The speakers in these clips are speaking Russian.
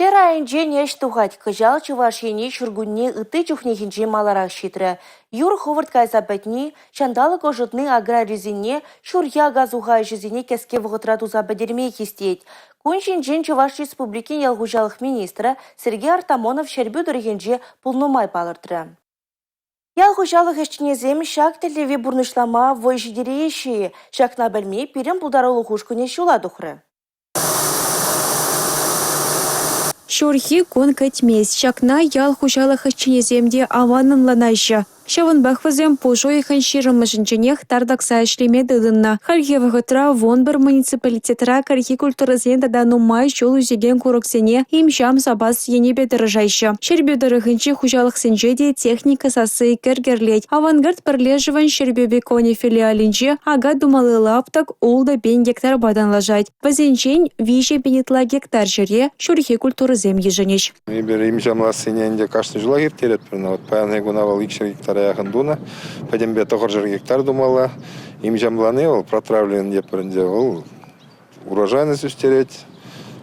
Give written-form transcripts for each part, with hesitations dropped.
Шер айынже неш тухать, кыжал Чувашине шургунне ыты чухнехинже маларах шитры. Юр ховард кайса бәтни, шандалы кожытны аграризине, шурья газуха жизине кеске вғытра туза бәдермей хистеть. Куншинжен Чуваш Республики ялгужалық министра Сергей Артамонов шербюдырхинже пулнумай палыртыры. Ялгужалық эшчинезем шак телеве бурнышлама войжидереши, шакна бәлмей пирен бұлдарылы хушкуне шула дұхры. Шурхи кон кэтмес, шакна ял хужалық эшчинеземде аванынланайшы. Шаван бахвазем пожой ханширым жінченех тардакса эшлеме дыдынна. Харьевығытра вон бір муниципалитетра кархи культурызен дадану май жол үзеген куроксене имшам сабас енебе дырыжайшы. Шербедырыгынчы хужалық сенжеде техника сасы кергерлеть. Авангард бірлежіван Шербебеконе филиалинче ага думалы лаптак улда 5 гектар бадан лажать. Вазенчен виже бенетла гектар жере шурхи культурызем еженеш. Имшамла сененде кашны жила гертерет, вот паяны гунавал икшер гектара яхындуна, пойдем бе тоғыр гектар думала, имшамланы ол протравлен епірінде ол урожайность үстереть,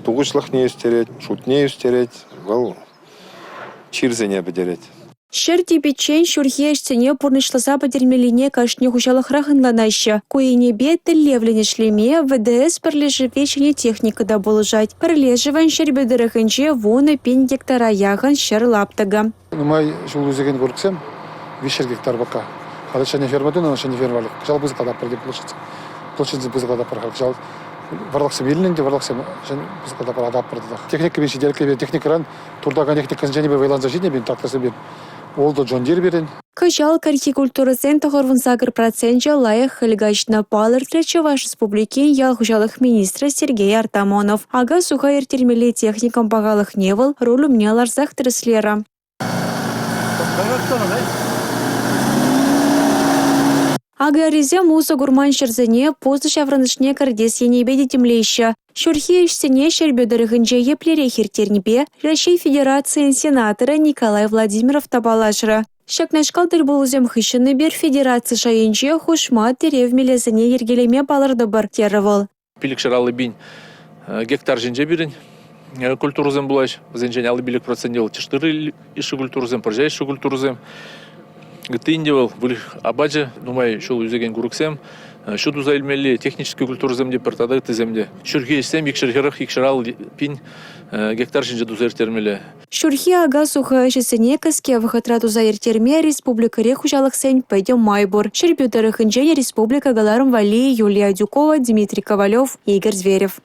туғышлық не үстереть, шутне үстереть, ол чирзене бедереть. Шерти печень шурхи эштене пурнышласа бадермелине кашне хужалық рахынланайшы. Куине бе тіллевлене шлеме ВДС бірлежевечіне техника да болыжать. Бірлежеван шербедіріхінче вона 5 гектара яғын шер лаптыға. Нумай жол үзеген көріксем, 5 гектар бака. Қалыша не фермадун, анаша не фермалық. Жал бізі қадап бірде площадь. Площадь бізі қадап бірді. Жал барлықсым елінінде, барлықсым бізі қадап бірді адап бірді. Техника бен шеделікле бен техникаран, турдаған техникасын және бен вайланза жіне бен тақтасы бен. Олды Джон Дир берен. Кыжал кархикультурасен тоғырвын сағыр процентжа лайық хылгачна палыртре Чуваш Республики ялгужалық министра Сергей Артамонов. Ага суха ертермелі техникам бағалық невыл ролю мняларзақ тіріслера. Агаризе муза гурман шерзене позы шавранышне кардес енебеде темлейші. Шурхи эшсене шербедірігінже еплере хертернебе Россия Федерациян сенаторы Николай Владимиров табалашыры. Шакнашкалдыр болузем хышыны бер федерация шайынче хушма терев мелезіне ергелеме балырды бір терівол. Пилік шыралы бин гектар жинже берін культурузем булаш. Зенжен алы билік процентел 4 іші культурузем, паржай іші культурузем. Гытындевал вылих абаджа, думай, шел үзеген гуруксем, шуду заилмели технический культурузем де пертада теземде. Шурхи эшсем икшерхерах икшерал пин гектар жинже дузер термеле. Шурхи ага суха эшесене каске вахатра дузер терме республика рехужалық сень пойдем майбор. Шербюдерых инженер республика Галаром Вали, Юлия Дюкова, Дмитрий Ковалев, Игорь Зверев.